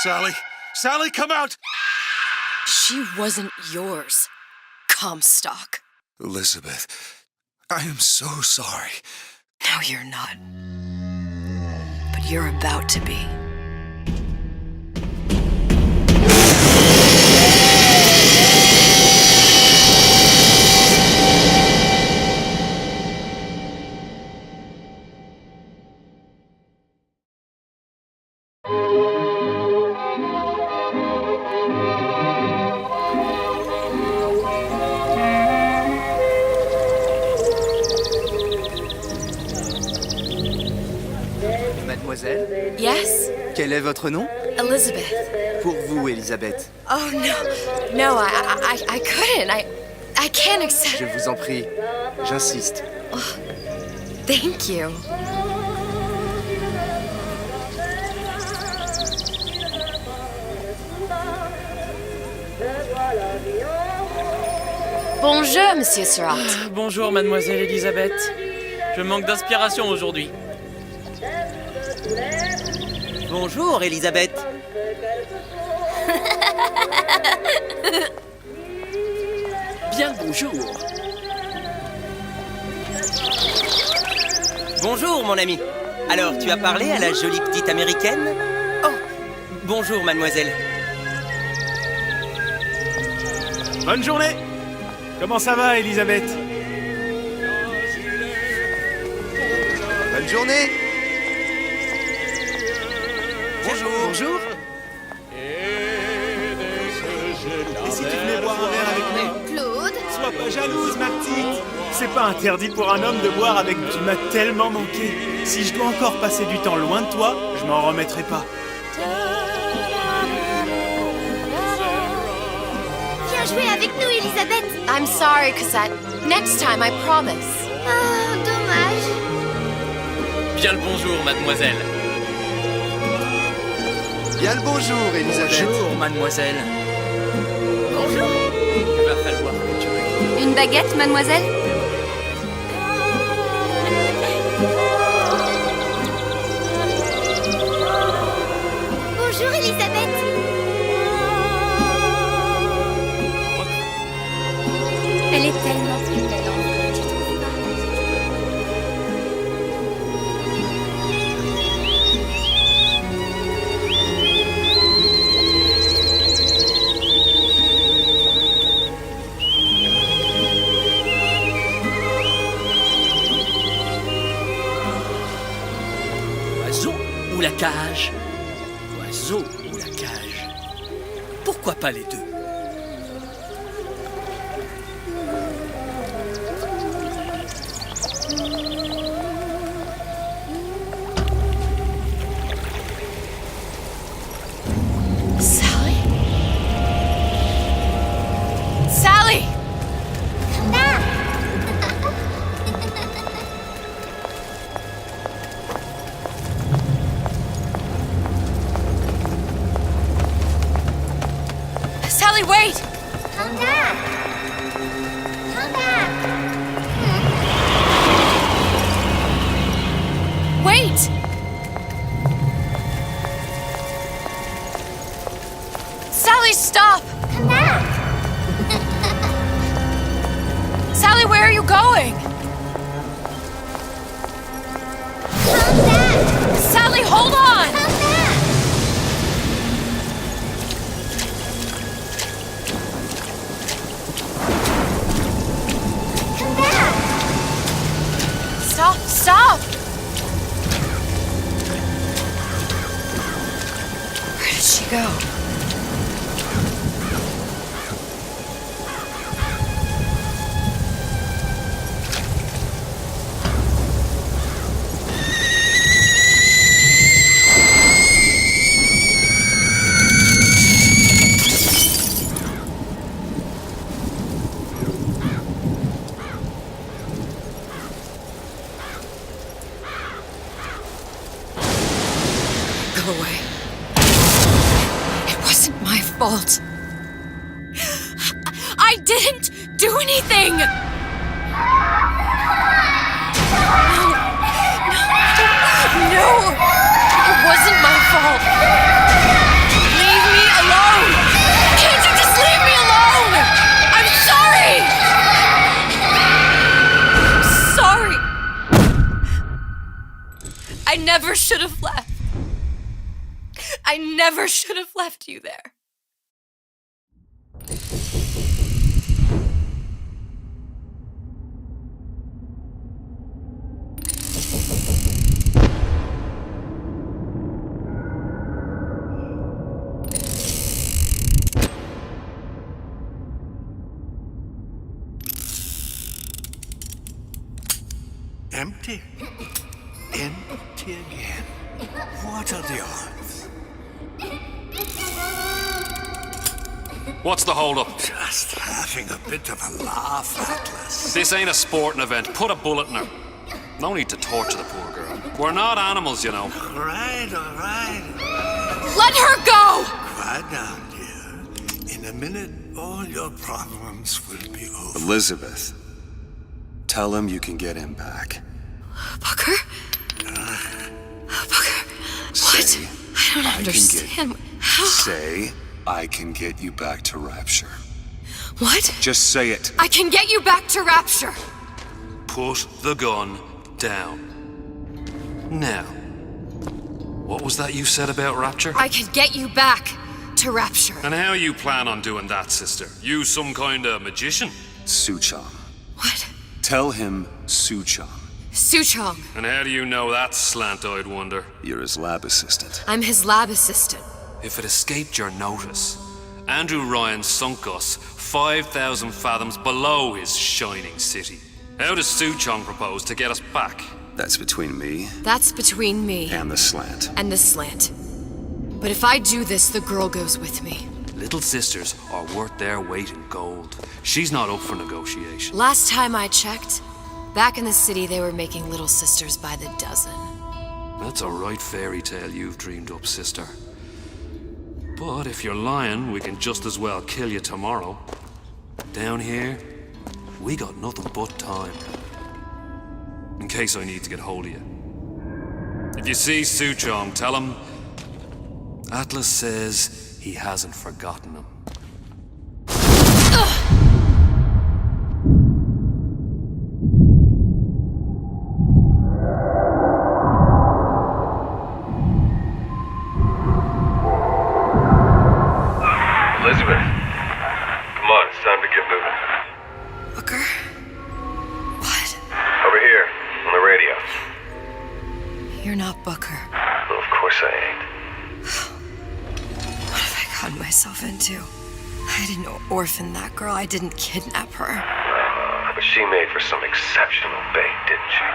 Sally! Sally, come out! She wasn't yours, Comstock. Elizabeth, I am so sorry. No, you're not. But you're about to be. Mademoiselle, Yes? quel est votre nom? Elizabeth. Pour vous, Elisabeth. Oh, no, I couldn't. I can't accept. Je vous en prie, j'insiste. Thank you. Bonjour, Monsieur Surratt. Bonjour, mademoiselle Elisabeth. Je manque d'inspiration aujourd'hui. Bonjour, Elisabeth. Bien le bonjour. Bonjour, mon ami. Alors, tu as parlé à la jolie petite américaine? Oh, bonjour, mademoiselle. Bonne journée! Comment ça va, Elisabeth? Bonne journée. Bonjour. Bonjour. Et si tu venais boire un verre avec nous? Claude? Sois pas jalouse, ma petite! C'est pas interdit pour un homme de boire avec... Tu m'as tellement manqué. Si je dois encore passer du temps loin de toi, je m'en remettrai pas. Viens jouer avec nous, Elisabeth. I'm sorry, Cosette. Next time, I promise. Oh, dommage. Bien le bonjour, mademoiselle. Bien le bonjour, Elisabeth. Bonjour, mademoiselle. Bonjour. Il va falloir que tu me... Une baguette, mademoiselle? Bonjour, Elisabeth. Elle est tellement plus belle en vrai, tu trouves pas? Oiseau ou la cage? Oiseau ou la cage? Pourquoi pas les deux? Sally? Sally! Sally, wait! Come back. Come back. Wait! Sally, stop! Come back. Sally, where are you going? Come back. Sally, hold on! Come back. Come back. Stop! Where did she go? Go away. It wasn't my fault. I didn't do anything! No! It wasn't my fault! I never should have left you there. Empty. Empty again. What are the odds? What's the hold-up? Just having a bit of a laugh, Atlas. This ain't a sporting event. Put a bullet in her. No need to torture the poor girl. We're not animals, you know. All right. Let her go! Quiet down, dear. In a minute, all your problems will be over. Elizabeth, tell him you can get him back. Booker? Booker, what? Say, I don't understand. How? Say, I can get you back to Rapture. What? Just say it. I can get you back to Rapture. Put the gun down. Now, what was that you said about Rapture? I can get you back to Rapture. And how you plan on doing that, sister? You some kind of magician? Suchong. What? Tell him Suchong. Suchong. And how do you know that, slant-eyed wonder? You're his lab assistant. I'm his lab assistant. If it escaped your notice, Andrew Ryan sunk us 5,000 fathoms below his shining city. How does Suchong propose to get us back? That's between me That's between me and the slant. and the slant. But if I do this, the girl goes with me. Little sisters are worth their weight in gold. She's not up for negotiation. Last time I checked, back in the city they were making little sisters by the dozen. That's a right fairy tale you've dreamed up, sister. But if you're lying, we can just as well kill you tomorrow. Down here, we got nothing but time. In case I need to get hold of you. If you see Suchong, tell him Atlas says he hasn't forgotten him. Elizabeth, come on, it's time to get moving. Booker? What? Over here, on the radio. You're not Booker. Well, of course I ain't. What have I gotten myself into? I didn't orphan that girl. I didn't kidnap her. But she made for some exceptional bait, didn't she?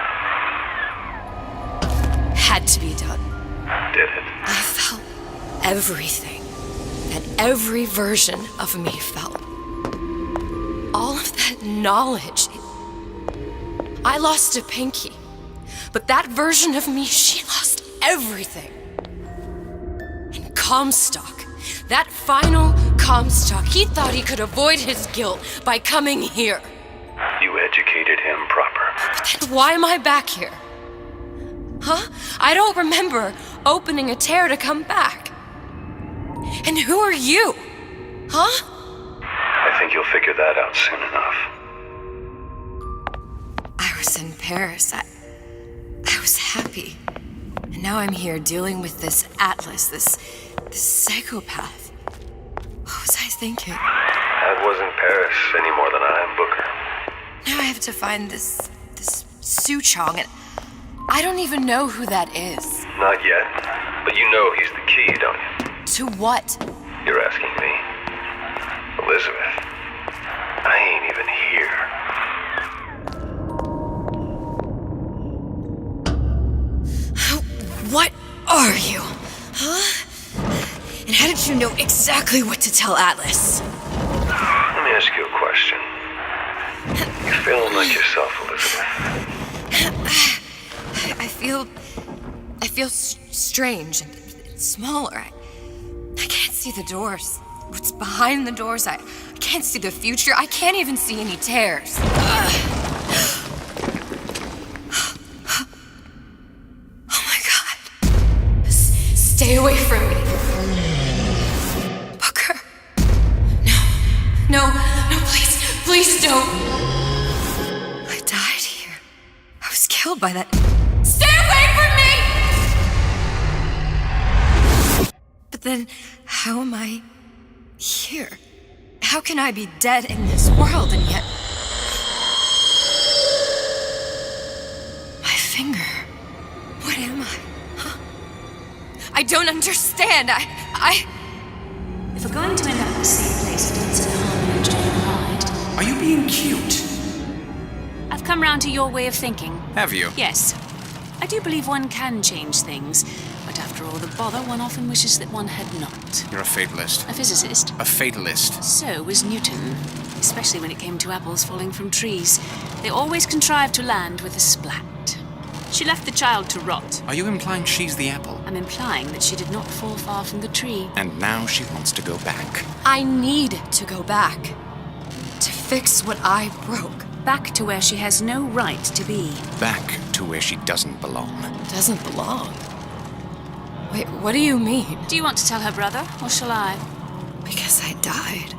Had to be done. Did it? I felt everything that every version of me felt. All of that knowledge. I lost a pinky, but that version of me, she lost everything. And Comstock, that final Comstock, he thought he could avoid his guilt by coming here. You educated him proper. But then why am I back here? Huh? I don't remember opening a tear to come back. And who are you? Huh? I think you'll figure that out soon enough. I was in Paris. I was happy. And now I'm here dealing with this Atlas, this psychopath. What was I thinking? That wasn't Paris any more than I am Booker. Now I have to find this Suchong, and I don't even know who that is. Not yet, but you know he's the key, don't you? To what? You're asking me. Elizabeth, I ain't even here. What are you? Huh? And how did you know exactly what to tell Atlas? Let me ask you a question. You feeling like yourself, Elizabeth? I feel strange and smaller. I can't see the doors. What's behind the doors? I can't see the future. I can't even see any tears. Oh my God. Stay away from me. Booker. No, please don't. I died here. I was killed by that. Stay away from me! Then how am I here? How can I be dead in this world and yet... My finger. What am I? Huh? I don't understand. If we're going to end up in the same place, it doesn't harm you to hide. Are you being cute? I've come round to your way of thinking. Have you? Yes. I do believe one can change things, but after all the bother, one often wishes that one had not. You're a fatalist. A physicist. A fatalist. So was Newton, especially when it came to apples falling from trees. They always contrived to land with a splat. She left the child to rot. Are you implying she's the apple? I'm implying that she did not fall far from the tree. And now she wants to go back. I need to go back. To fix what I broke. Back to where she has no right to be. Back to where she doesn't belong. Doesn't belong? Wait, what do you mean? Do you want to tell her brother, or shall I? Because I died.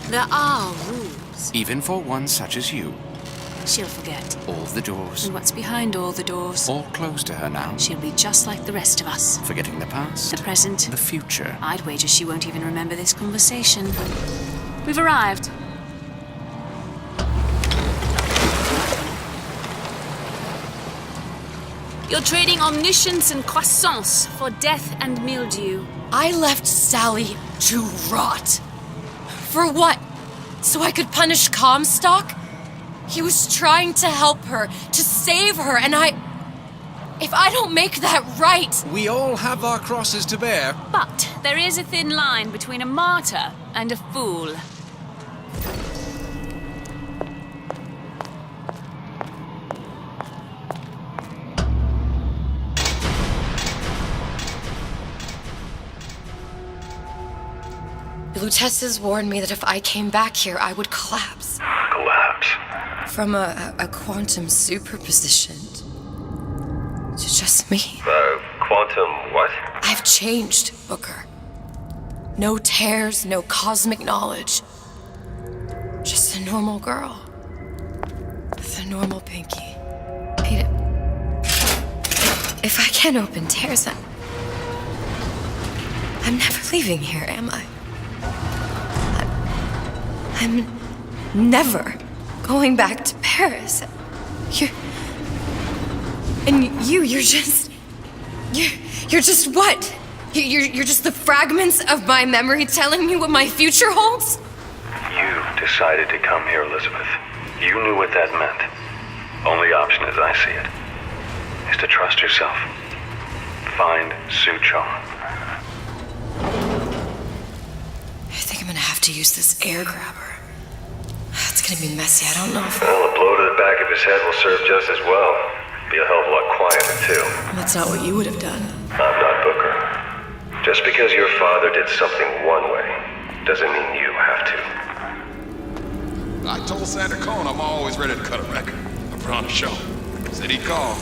There are rules. Even for one such as you. She'll forget. All the doors. And what's behind all the doors? All closed to her now. She'll be just like the rest of us. Forgetting the past. The present. The future. I'd wager she won't even remember this conversation. We've arrived. You're trading omniscience and croissance for death and mildew. I left Sally to rot. For what? So I could punish Comstock? He was trying to help her, to save her, and if I don't make that right... We all have our crosses to bear. But there is a thin line between a martyr and a fool. Lutessa's warned me that if I came back here, I would collapse. Collapse? From a quantum superposition to just me. Quantum what? I've changed, Booker. No tears, no cosmic knowledge. Just a normal girl. With a normal pinky. Wait, if I can't open tears, I'm never leaving here, am I? I'm never going back to Paris. You're just what? You're just the fragments of my memory telling me what my future holds? You decided to come here, Elizabeth. You knew what that meant. Only option, as I see it, is to trust yourself. Find Suchong. I think I'm gonna have to use this air grabber. It's gonna be messy, I don't know if... Well, a blow to the back of his head will serve just as well. Be a hell of a lot quieter, too. That's not what you would have done. I'm not Booker. Just because your father did something one way, doesn't mean you have to. I told Santa Cone I'm always ready to cut a record. I put on a show. Said he'd call.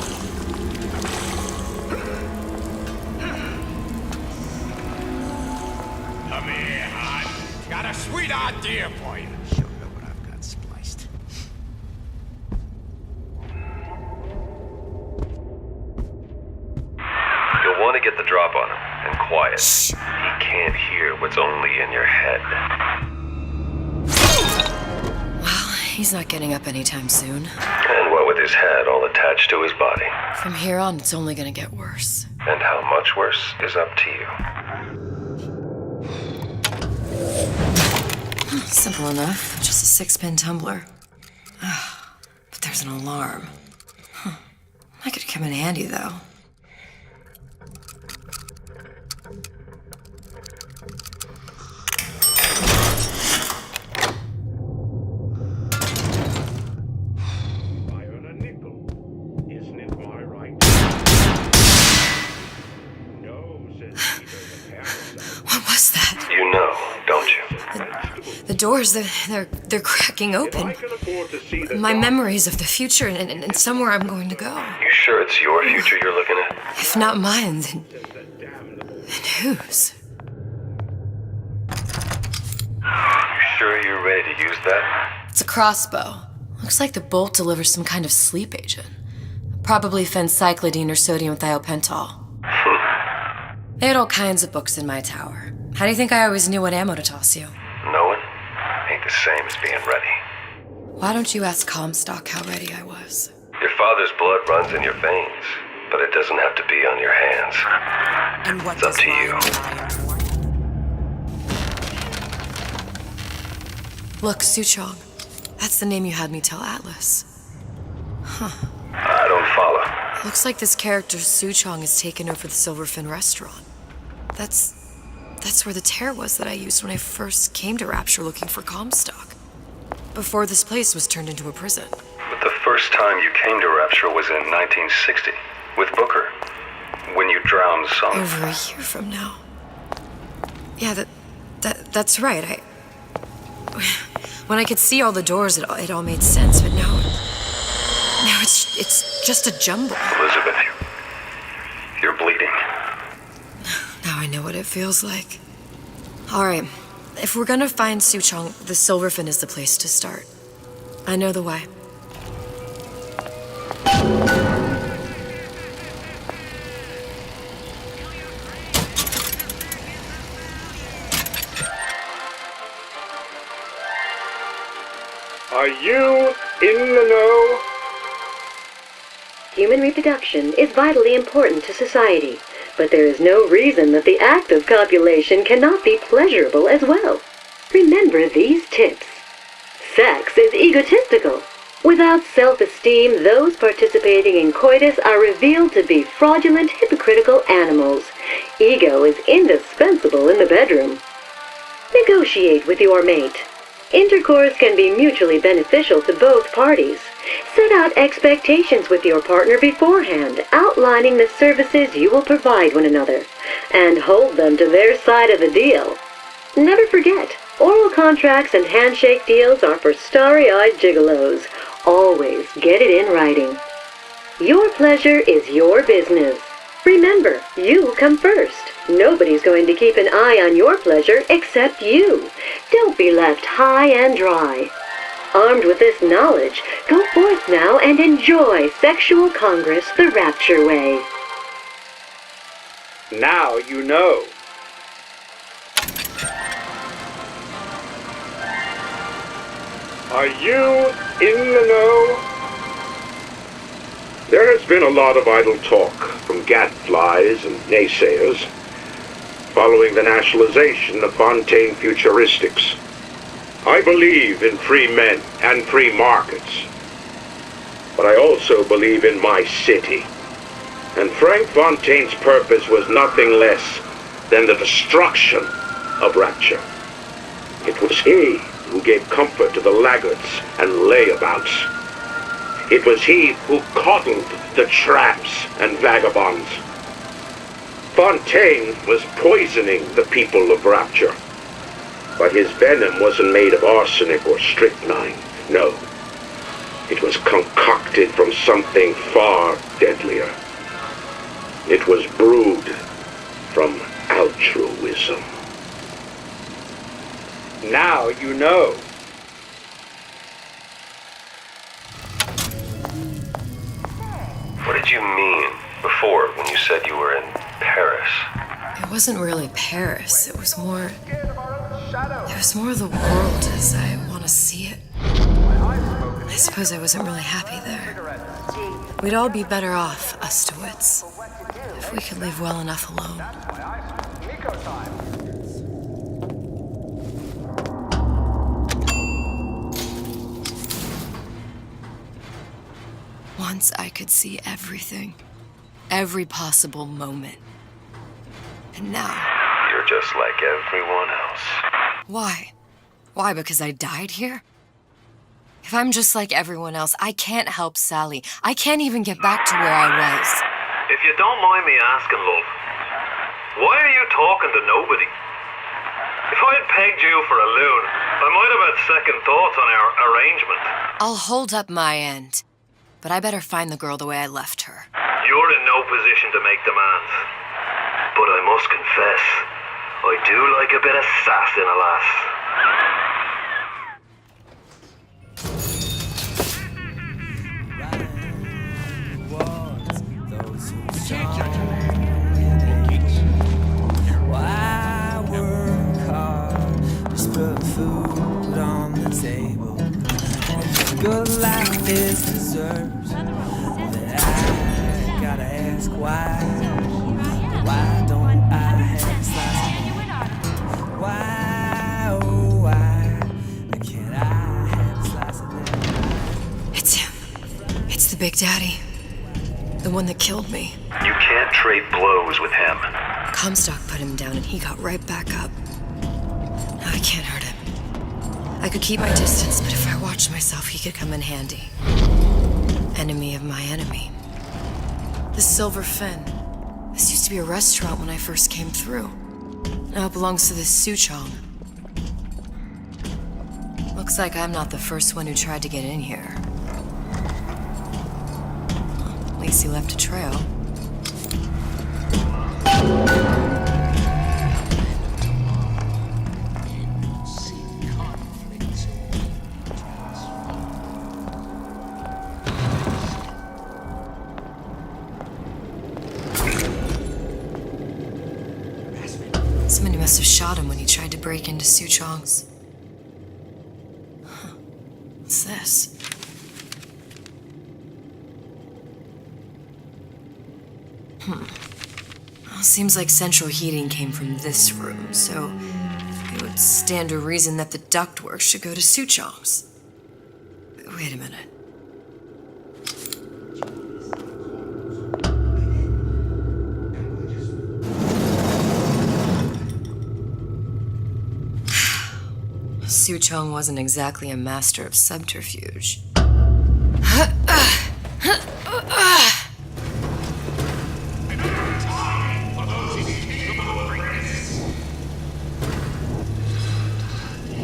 Come here, hon. Got a sweet idea for you. Show you what I've got spliced. You'll want to get the drop on him, and quiet. He can't hear what's only in your head. Well, he's not getting up anytime soon. And what with his head all attached to his body. From here on, it's only gonna get worse. And how much worse is up to you. Simple enough. Just a 6-pin tumbler. But there's an alarm. That could come in handy, though. What was that? You know, don't you? The doors, they're cracking open. My memories of the future and somewhere I'm going to go. You sure it's your future you're looking at? If not mine, then whose? You sure you're ready to use that? It's a crossbow. Looks like the bolt delivers some kind of sleep agent. Probably phencyclidine or sodium thiopental. They had all kinds of books in my tower. How do you think I always knew what ammo to toss you? Knowing ain't the same as being ready. Why don't you ask Comstock how ready I was? Your father's blood runs in your veins, but it doesn't have to be on your hands. And what It's up does to you. Ryan for? Look, Suchong. That's the name you had me tell Atlas. Huh. I don't follow. Looks like this character Suchong has taken over the Silverfin restaurant. That's where the tear was that I used when I first came to Rapture looking for Comstock. Before this place was turned into a prison. But the first time you came to Rapture was in 1960, with Booker, when you drowned some... Over a year from now. Yeah, that's right. When I could see all the doors, it all made sense, but now it's just a jumble. Elizabeth, you're bleeding. Now I know what it feels like. All right, if we're gonna find Suchong, the Silverfin is the place to start. I know the way. Are you in the know? Human reproduction is vitally important to society, but there is no reason that the act of copulation cannot be pleasurable as well. Remember these tips. Sex is egotistical. Without self-esteem, those participating in coitus are revealed to be fraudulent, hypocritical animals. Ego is indispensable in the bedroom. Negotiate with your mate. Intercourse can be mutually beneficial to both parties. Set out expectations with your partner beforehand, outlining the services you will provide one another, and hold them to their side of the deal. Never forget, oral contracts and handshake deals are for starry-eyed gigolos. Always get it in writing. Your pleasure is your business. Remember, you come first. Nobody's going to keep an eye on your pleasure except you. Don't be left high and dry. Armed with this knowledge, go forth now and enjoy Sexual Congress the Rapture way. Now you know. Are you in the know? There has been a lot of idle talk from gadflies and naysayers following the nationalization of Fontaine Futuristics. I believe in free men and free markets, but I also believe in my city. And Frank Fontaine's purpose was nothing less than the destruction of Rapture. It was he who gave comfort to the laggards and layabouts. It was he who coddled the tramps and vagabonds. Fontaine was poisoning the people of Rapture. But his venom wasn't made of arsenic or strychnine. No. It was concocted from something far deadlier. It was brewed from altruism. Now you know. What did you mean before when you said you were in Paris? It wasn't really Paris. It was more of the world as I want to see it. I suppose I wasn't really happy there. We'd all be better off, us Stewits, if we could live well enough alone. Once I could see everything, every possible moment. And now... You're just like everyone else. Why? Why, because I died here? If I'm just like everyone else, I can't help Sally. I can't even get back to where I was. If you don't mind me asking, love, why are you talking to nobody? If I had pegged you for a loon, I might have had second thoughts on our arrangement. I'll hold up my end, but I better find the girl the way I left her. You're in no position to make demands. But I must confess, I do like a bit of sass in a lass. deserves. But I gotta ask why. Why don't I have a slice of it? Why, oh why can't I have a slice of it? It's him. It's the Big Daddy. The one that killed me. You can't trade blows with him. Comstock put him down and he got right back up. Now I can't hurt him. I could keep my distance, but if I watched myself, he could come in handy. Enemy of my enemy. The Silver Fin. This used to be a restaurant when I first came through. Now it belongs to this Suchong. Looks like I'm not the first one who tried to get in here. Well, at least he left a trail. Somebody must have shot him when he tried to break into Suchong's. Huh. What's this? Well, seems like central heating came from this room, so it would stand to reason that the ductwork should go to Suchong's. Wait a minute. Suchong wasn't exactly a master of subterfuge. I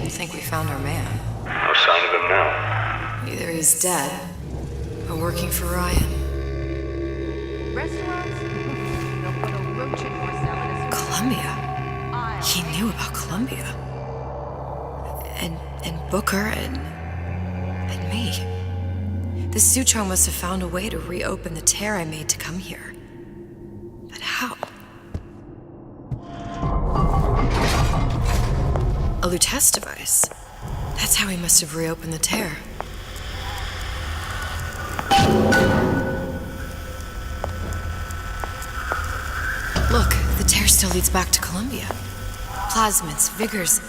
think we found our man. No sign of him now. Either he's dead or working for Ryan. Restaurants? They'll put a roach in your salad. Columbia? He knew about Columbia. And Booker and me. The Suchong must have found a way to reopen the tear I made to come here. But how? A Lutece device. That's how he must have reopened the tear. Look, the tear still leads back to Columbia. Plasmids, vigors.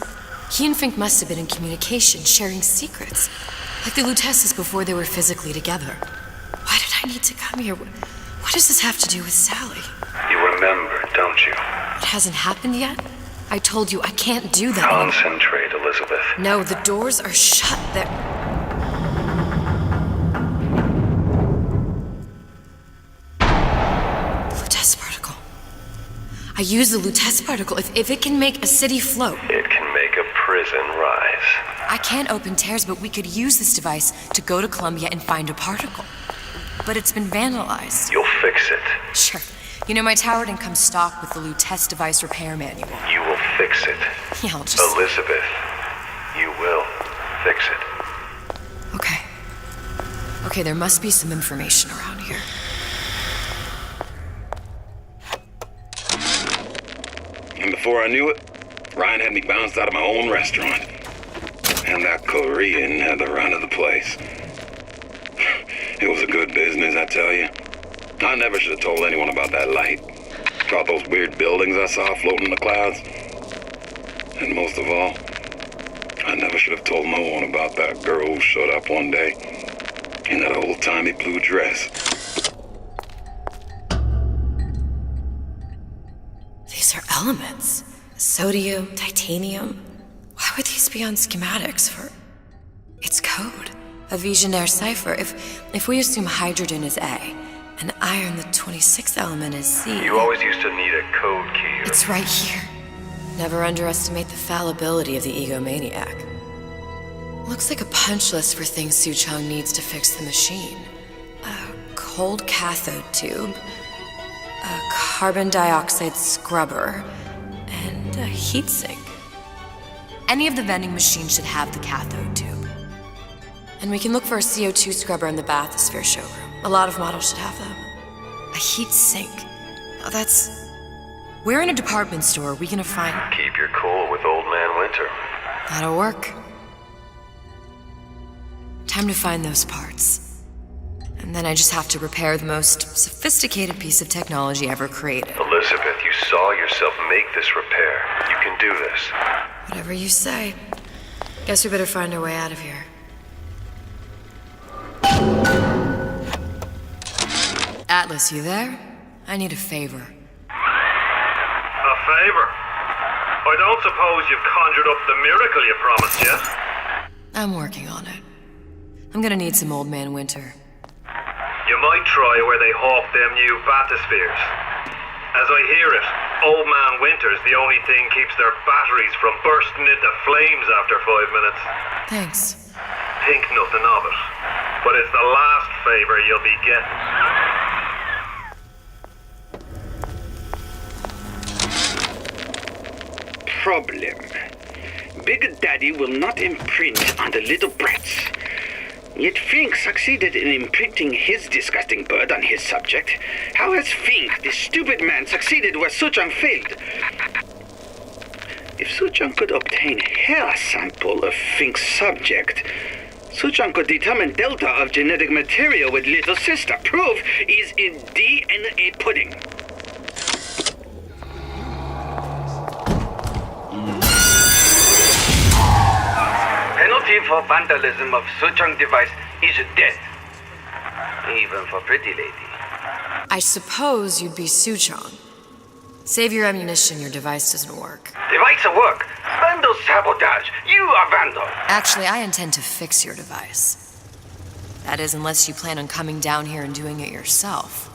He and Fink must have been in communication, sharing secrets. Like the Luteces before they were physically together. Why did I need to come here? What does this have to do with Sally? You remember, don't you? It hasn't happened yet? I told you I can't do that. Concentrate, Elizabeth. No, the doors are shut. They're... The Lutece particle. I use the Lutece particle. If it can make a city float. It can make a prison rise. I can't open tears, but we could use this device to go to Columbia and find a particle. But it's been vandalized. You'll fix it. Sure. You know, my tower didn't come stocked with the Lutece device repair manual. You will fix it. Yeah, I'll just... Elizabeth, you will fix it. Okay. Okay, there must be some information around here. And before I knew it, Ryan had me bounced out of my own restaurant. And that Korean had the run of the place. It was a good business, I tell you. I never should have told anyone about that light. About those weird buildings I saw floating in the clouds. And most of all, I never should have told no one about that girl who showed up one day in that old-timey blue dress. These are elements. Sodium, titanium. Why would these be on schematics for... It's code. A Visionaire cipher. If we assume hydrogen is A, and iron, the 26th element, is C... You always used to need a code key. It's right here. Never underestimate the fallibility of the egomaniac. Looks like a punch list for things Suchong needs to fix the machine. A cold cathode tube, a carbon dioxide scrubber, and a heatsink. Any of the vending machines should have the cathode tube. And we can look for a CO2 scrubber in the bathysphere showroom. A lot of models should have them. A heat sink. Oh, that's... Where in a department store are we gonna find... Keep your cool with Old Man Winter. That'll work. Time to find those parts. And then I just have to repair the most sophisticated piece of technology ever created. Elizabeth, you saw yourself make this repair. You can do this. Whatever you say. Guess we better find our way out of here. Atlas, you there? I need a favor. A favor? I don't suppose you've conjured up the miracle you promised yet? I'm working on it. I'm gonna need some Old Man Winter. You might try where they hawk them new bathyspheres. As I hear it, Old Man Winter's the only thing keeps their batteries from bursting into flames after 5 minutes. Thanks. Think nothing of it. But it's the last favor you'll be getting. Problem. Big Daddy will not imprint on the little brats. Yet Fink succeeded in imprinting his disgusting bird on his subject. How has Fink, this stupid man, succeeded where Suchong failed? If Suchong could obtain hair sample of Fink's subject, Suchong could determine delta of genetic material with little sister. Proof is in DNA pudding. Penalty for vandalism of Suchong device is death. Even for pretty lady. I suppose you'd be Suchong. Save your ammunition, your device doesn't work. Device will work. Vandal sabotage. You are vandal. Actually, I intend to fix your device. That is, unless you plan on coming down here and doing it yourself.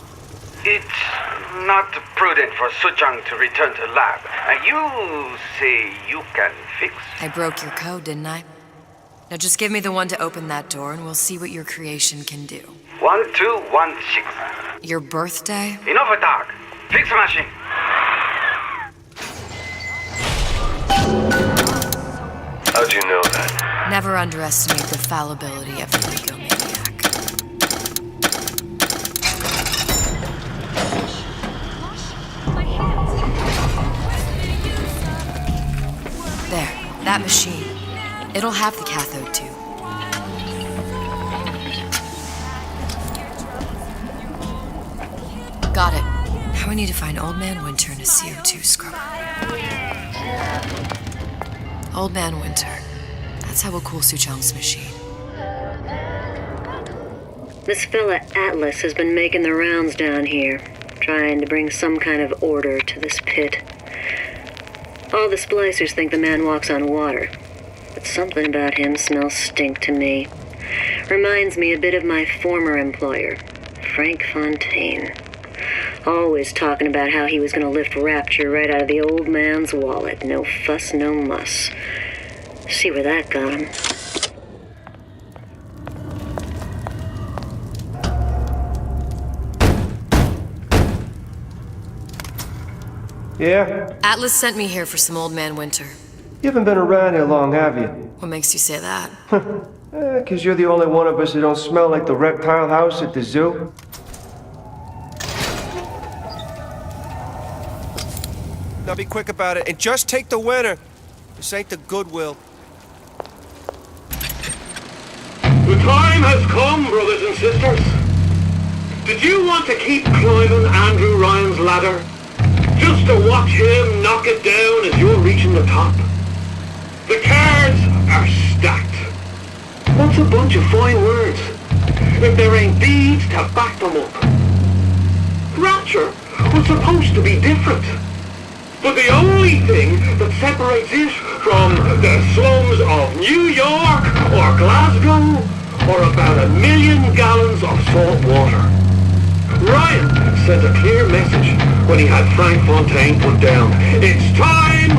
It's not prudent for Suchong to return to lab. And you say you can fix? I broke your code, didn't I? Now just give me the one to open that door and we'll see what your creation can do. 1216. Your birthday? Enough of talk. Fix the machine. How'd you know that? Never underestimate the fallibility of the egomaniac. There, that machine. It'll have the cathode too. Got it. Now we need to find Old Man Winter and a CO2 scrubber. Old Man Winter. That's how we'll cool Suchong's machine. This fella Atlas has been making the rounds down here, trying to bring some kind of order to this pit. All the splicers think the man walks on water, but something about him smells stink to me. Reminds me a bit of my former employer, Frank Fontaine. Always talking about how he was going to lift Rapture right out of the old man's wallet. No fuss, no muss. See where that got him. Yeah? Atlas sent me here for some Old Man Winter. You haven't been around here long, have you? What makes you say that? 'Cause you're the only one of us who don't smell like the reptile house at the zoo. Now be quick about it, and just take the winner. This ain't the Goodwill. The time has come, brothers and sisters. Did you want to keep climbing Andrew Ryan's ladder? Just to watch him knock it down as you're reaching the top? The cards are stacked. What's a bunch of fine words if there ain't deeds to back them up? Rapture was supposed to be different. But the only thing that separates it from the slums of New York or Glasgow or about 1 million gallons of salt water. Ryan sent a clear message when he had Frank Fontaine put down. It's time